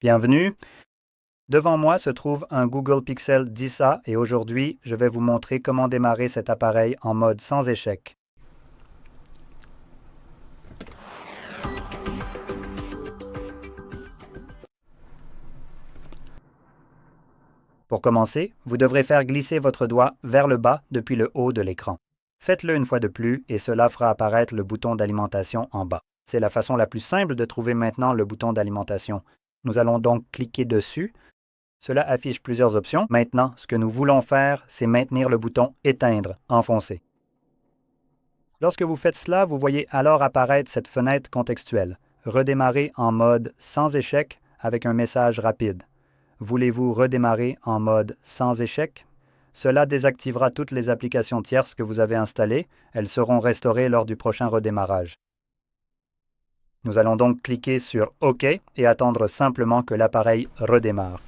Bienvenue. Devant moi se trouve un Google Pixel 10a et aujourd'hui, je vais vous montrer comment démarrer cet appareil en mode sans échec. Pour commencer, vous devrez faire glisser votre doigt vers le bas depuis le haut de l'écran. Faites-le une fois de plus et cela fera apparaître le bouton d'alimentation en bas. C'est la façon la plus simple de trouver maintenant le bouton d'alimentation. Nous allons donc cliquer dessus. Cela affiche plusieurs options. Maintenant, ce que nous voulons faire, c'est maintenir le bouton « Éteindre » enfoncé. Lorsque vous faites cela, vous voyez alors apparaître cette fenêtre contextuelle. Redémarrer en mode sans échec avec un message rapide. Voulez-vous redémarrer en mode sans échec? Cela désactivera toutes les applications tierces que vous avez installées. Elles seront restaurées lors du prochain redémarrage. Nous allons donc cliquer sur OK et attendre simplement que l'appareil redémarre.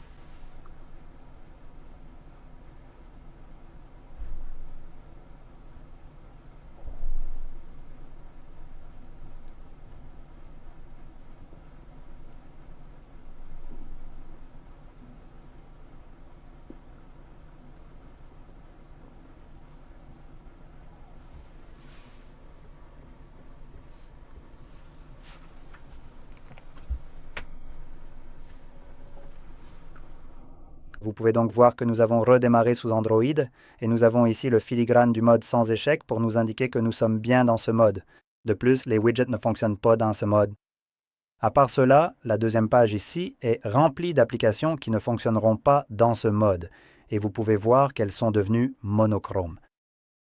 Vous pouvez donc voir que nous avons redémarré sous Android et nous avons ici le filigrane du mode sans échec pour nous indiquer que nous sommes bien dans ce mode. De plus, les widgets ne fonctionnent pas dans ce mode. À part cela, la deuxième page ici est remplie d'applications qui ne fonctionneront pas dans ce mode et vous pouvez voir qu'elles sont devenues monochromes.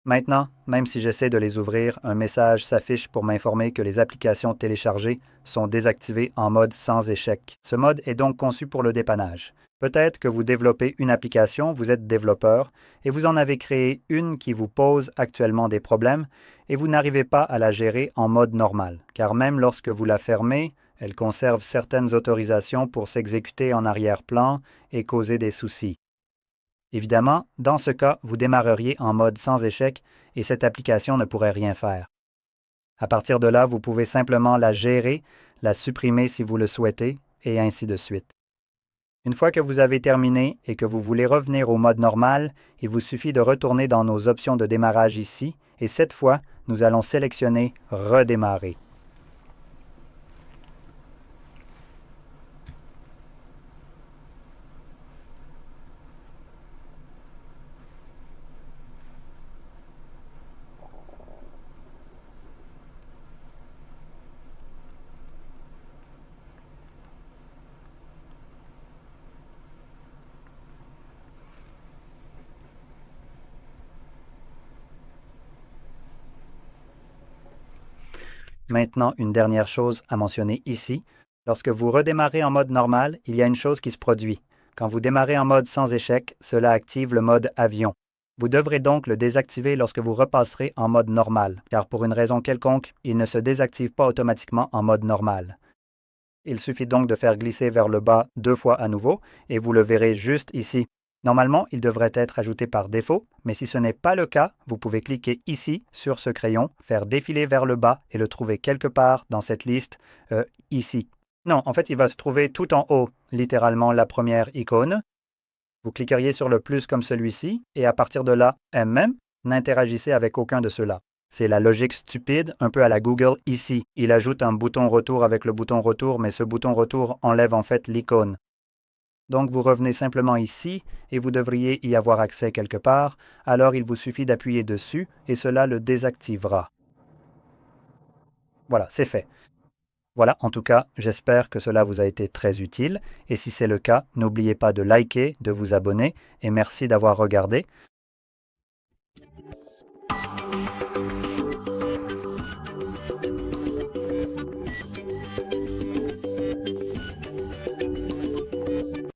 Maintenant, même si j'essaie de les ouvrir, un message s'affiche pour m'informer que les applications téléchargées sont désactivées en mode sans échec. Ce mode est donc conçu pour le dépannage. Peut-être que vous développez une application, vous êtes développeur, et vous en avez créé une qui vous pose actuellement des problèmes, et vous n'arrivez pas à la gérer en mode normal, car même lorsque vous la fermez, elle conserve certaines autorisations pour s'exécuter en arrière-plan et causer des soucis. Évidemment, dans ce cas, vous démarreriez en mode sans échec et cette application ne pourrait rien faire. À partir de là, vous pouvez simplement la gérer, la supprimer si vous le souhaitez, et ainsi de suite. Une fois que vous avez terminé et que vous voulez revenir au mode normal, il vous suffit de retourner dans nos options de démarrage ici, et cette fois, nous allons sélectionner « Redémarrer ». Maintenant, une dernière chose à mentionner ici. Lorsque vous redémarrez en mode normal, il y a une chose qui se produit. Quand vous démarrez en mode sans échec, cela active le mode avion. Vous devrez donc le désactiver lorsque vous repasserez en mode normal, car pour une raison quelconque, il ne se désactive pas automatiquement en mode normal. Il suffit donc de faire glisser vers le bas 2 fois à nouveau, et vous le verrez juste ici. Normalement, il devrait être ajouté par défaut, mais si ce n'est pas le cas, vous pouvez cliquer ici sur ce crayon, faire défiler vers le bas et le trouver quelque part dans cette liste ici. Non, en fait, il va se trouver tout en haut, littéralement la première icône. Vous cliqueriez sur le plus comme celui-ci et à partir de là, même, n'interagissez avec aucun de ceux-là. C'est la logique stupide, un peu à la Google ici. Il ajoute un bouton retour avec le bouton retour, mais ce bouton retour enlève en fait l'icône. Donc vous revenez simplement ici et vous devriez y avoir accès quelque part, alors il vous suffit d'appuyer dessus et cela le désactivera. Voilà, c'est fait. Voilà, en tout cas, j'espère que cela vous a été très utile et si c'est le cas, n'oubliez pas de liker, de vous abonner et merci d'avoir regardé.